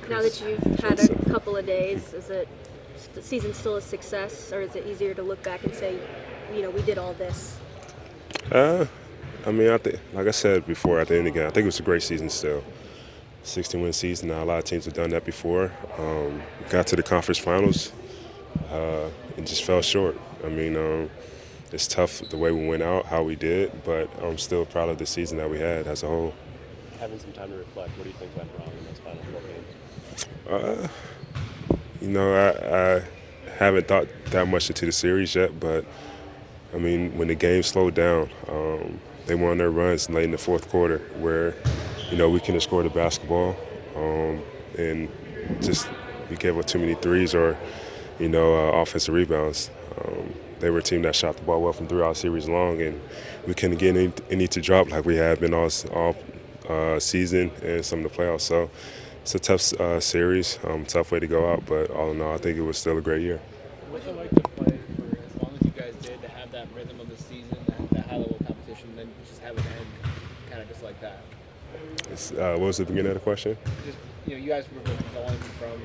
Now that you've had a couple of days, is it the season still a success, or is it easier to look back and say, we did all this? Uh, I mean, I think, like I said before at the end again, I think it was a great season still. 16-win season. Now a lot of teams have done that before. Got to the conference finals and just fell short. I mean, it's tough the way we went out, how we did, but I'm still proud of the season that we had as a whole. Having some time to reflect, what do you think went wrong in those final 4 games? I haven't thought that much into the series yet, but I mean, when the game slowed down, they won their runs late in the fourth quarter where, we couldn't score the basketball, and just we gave up too many threes or, offensive rebounds. They were a team that shot the ball well from throughout series long, and we couldn't get any to drop like we have been all season and some of the playoffs. So it's a tough series, tough way to go out, but all in all, I think it was still a great year. What's it like to play for as long as you guys did, to have that rhythm of the season, that high-level competition, and then just have it end kind of just like that? What was the beginning of the question? Just, you guys were going from,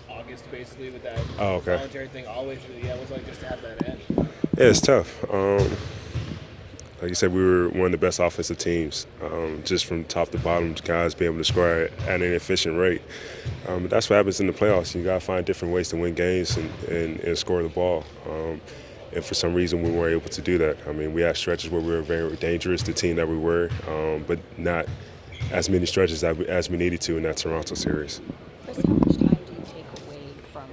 August basically with that Okay. voluntary thing all the way through. Yeah, it was like just to have that end. Yeah, it's tough. Like you said, we were one of the best offensive teams, just from top to bottom, guys being able to score at an efficient rate. But that's what happens in the playoffs. You got to find different ways to win games and score the ball. And for some reason, we weren't able to do that. I mean, we had stretches where we were very dangerous, the team that we were, but not as many stretches as we needed to in that Toronto series. Chris, how much time do you take away from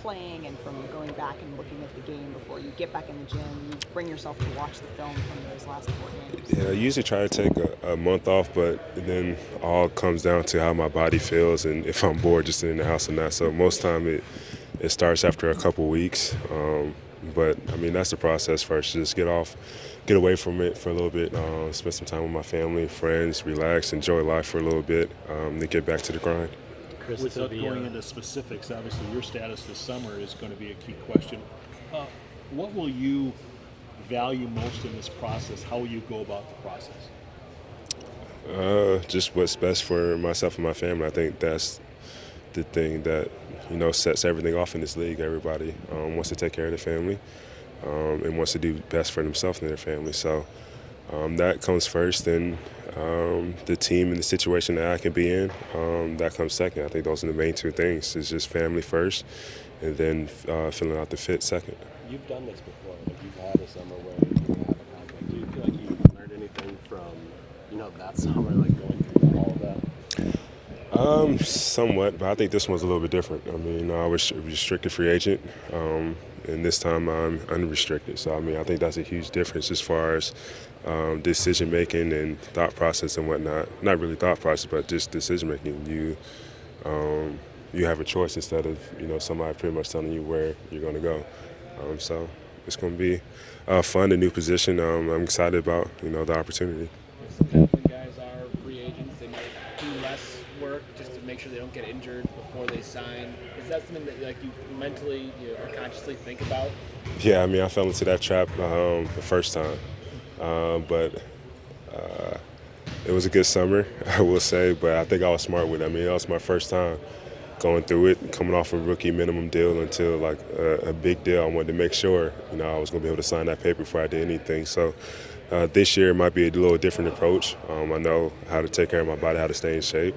playing and from going back and looking at the game before you get back in the gym, you bring yourself to watch the film from those last 4 games? Yeah, I usually try to take a month off, but then all comes down to how my body feels and if I'm bored just sitting in the house or not. So most time it starts after a couple weeks. But I mean, that's the process first. Just get away from it for a little bit, spend some time with my family, friends, relax, enjoy life for a little bit, then get back to the grind. Chris, Without going into specifics, obviously your status this summer is going to be a key question. What will you value most in this process? How will you go about the process? Just what's best for myself and my family. I think that's the thing that sets everything off in this league. Everybody wants to take care of their family and wants to do best for themselves and their family. So that comes first, and the team and the situation that I can be in, that comes second. I think those are the main two things. It's just family first, and then filling out the fit second. You've done this before. Like you've had a summer where you have a conflict. Do you feel like you learned anything from, that summer, like going through all of that? Somewhat, but I think this one's a little bit different. I mean, I was a restricted free agent, and this time I'm unrestricted. So, I mean, I think that's a huge difference as far as decision making and thought process and whatnot. Not really thought process, but just decision making. You have a choice instead of somebody pretty much telling you where you're going to go. So it's going to be fun, a new position. I'm excited about the opportunity. Sometimes when guys are free agents, they might do less work just to make sure they don't get injured before they sign. Is that something that you mentally or consciously think about? Yeah, I mean, I fell into that trap the first time, but it was a good summer, I will say. But I think I was smart with it. I mean, that was my first time going through it, coming off a rookie minimum deal until like a big deal. I wanted to make sure I was going to be able to sign that paper before I did anything. So this year might be a little different approach. I know how to take care of my body, how to stay in shape,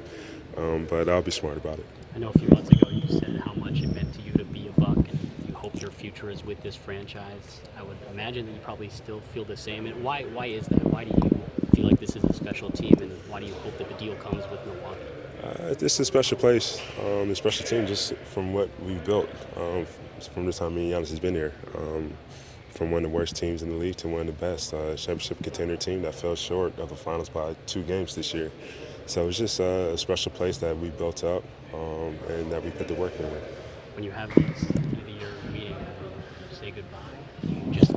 but I'll be smart about it. I know a few months ago you said how much it meant to you to be a Buck, and you hope your future is with this franchise. I would imagine that you probably still feel the same. And why is that? Why do you feel like this is a special team, and why do you hope that the deal comes with Milwaukee? This is a special place, a special team just from what we've built from the time me and Giannis has been here. From one of the worst teams in the league to one of the best, championship contender team that fell short of the finals by 2 games this year. So it's just a special place that we built up and that we put the work in with. When you have these end-of-the-year meetings, you say goodbye, you just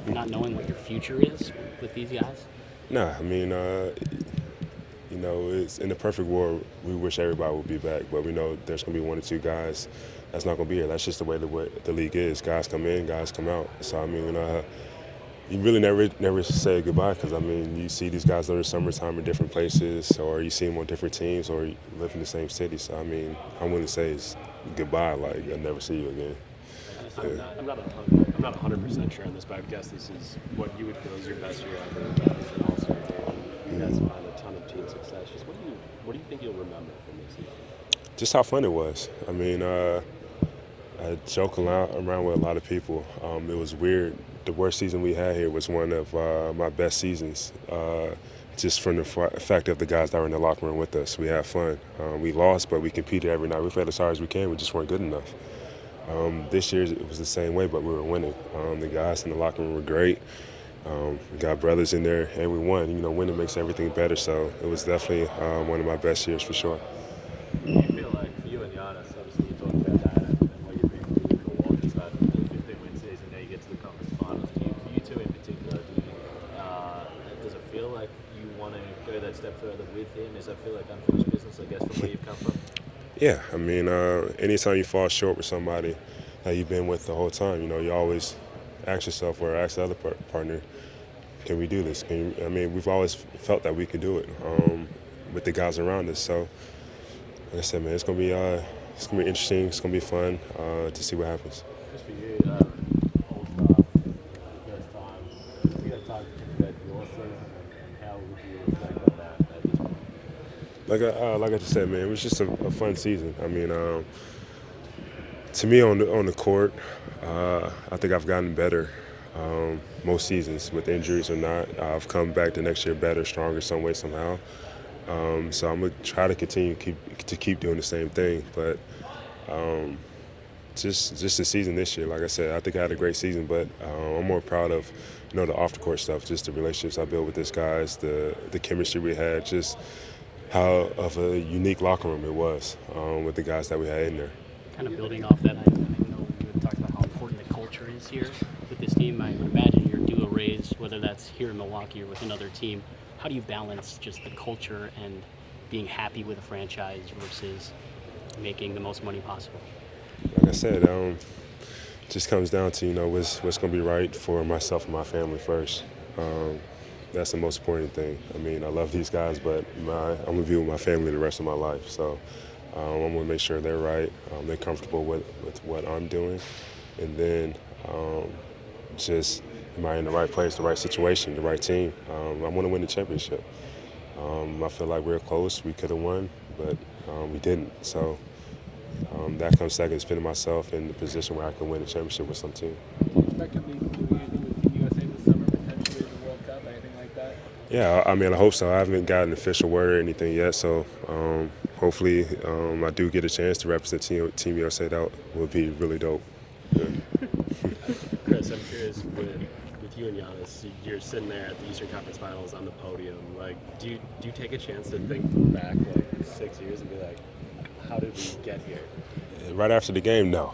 not knowing what your future is with these guys? No, I mean, it's in the perfect world, we wish everybody would be back, but we know there's going to be 1 or 2 guys that's not going to be here. That's just the way the league is. Guys come in, guys come out. So, I mean, you really never say goodbye because, I mean, you see these guys during the summertime in different places, or you see them on different teams, or you live in the same city. So, I mean, I wouldn't say it's goodbye, like I'll never see you again. I'm not 100% sure on this, but I guess this is what you would feel is your best year ever. Obviously, an All-Star game. You guys have had a ton of team success. Just what do you think you'll remember from this season? Just how fun it was. I mean, I joke around with a lot of people. It was weird. The worst season we had here was one of my best seasons, just from the fact of the guys that were in the locker room with us. We had fun. We lost, but we competed every night. We played as hard as we can. We just weren't good enough. This year it was the same way, but we were winning. The guys in the locker room were great. We got brothers in there, and we won. You know, winning makes everything better. So it was definitely one of my best years for sure. Do you feel like, for you and Giannis, obviously you talked about that and what you're being for Milwaukee, so the 15-win season, now you get to the conference finals. For you two in particular, does it feel like you want to go that step further with him? Does that feel like unfinished business, I guess, from where you've come from? Yeah, I mean, anytime you fall short with somebody that you've been with the whole time, you know, you always ask yourself or ask the other partner, can we do this? I mean, we've always felt that we can do it with the guys around us. So, like I said, man, it's gonna be interesting. It's gonna be fun to see what happens. Just for you, All-Star, first time, you got time to think about your season and how would you reflect on that at this point? Like I just said, man, it was just a fun season. I mean, to me on the court, I think I've gotten better most seasons, with injuries or not. I've come back the next year better, stronger, some way, somehow. So I'm gonna try to continue to keep doing the same thing. But just the season this year, like I said, I think I had a great season. But I'm more proud of the off the court stuff, just the relationships I built with these guys, the chemistry we had, just how of a unique locker room it was with the guys that we had in there. Kind of building off that, I know you had talked about how important the culture is here with this team. I would imagine you're due a raise, whether that's here in Milwaukee or with another team. How do you balance just the culture and being happy with a franchise versus making the most money possible? Like I said, just comes down to what's going to be right for myself and my family first. That's the most important thing. I mean, I love these guys, but I'm going to be with my family the rest of my life. So I'm going to make sure they're right, they're comfortable with what I'm doing, and then just am I in the right place, the right situation, the right team. I want to win the championship. I feel like we're close. We could have won, but we didn't. So that comes second, spending myself in the position where I can win a championship with some team. Do you expect to be doing anything with Team USA this summer, potentially the World Cup, anything like that? Yeah, I mean, I hope so. I haven't gotten an official word or anything yet, so hopefully I do get a chance to represent Team USA. That would be really dope. Yeah. Khris, I'm curious, with you and Giannis, you're sitting there at the Eastern Conference Finals on the podium. Like, do you take a chance to think back like 6 years and be like, how did we get here? Right after the game, no.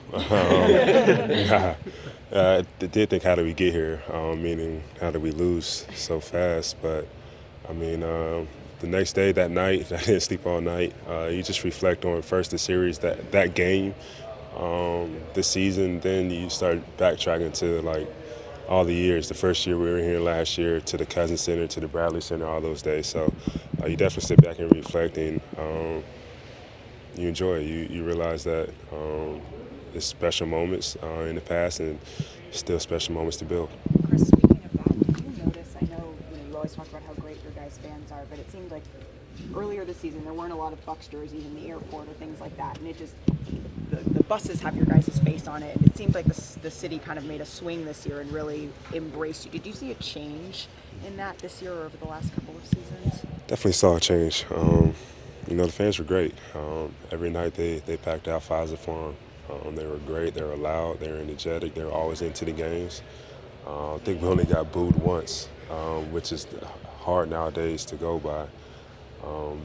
I did think, how did we get here? Meaning, how did we lose so fast? But, I mean, the next day, that night, I didn't sleep all night. You just reflect on first the series, that game, the season. Then you start backtracking to, like, all the years. The first year we were here last year, to the Cousins Center, to the Bradley Center, all those days. So you definitely sit back and reflect, and you enjoy it. You realize that there's special moments in the past and still special moments to build. Khris, speaking of that, did you notice, I know you always talk about how great your guys' fans are, but it seemed like earlier this season there weren't a lot of Bucks jerseys in the airport or things like that, and it just, the buses have your guys' face on it. It seemed like the city kind of made a swing this year and really embraced you. Did you see a change in that this year or over the last couple of seasons? Definitely saw a change. The fans were great. Every night they packed out Pfizer for them. They were great. They were loud. They were energetic. They were always into the games. I think we only got booed once, which is hard nowadays to go by.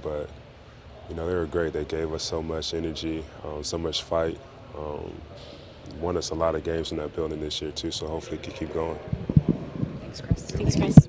But they were great. They gave us so much energy, so much fight. Won us a lot of games in that building this year too. So hopefully it can keep going. Thanks, Khris. Thanks, Khris.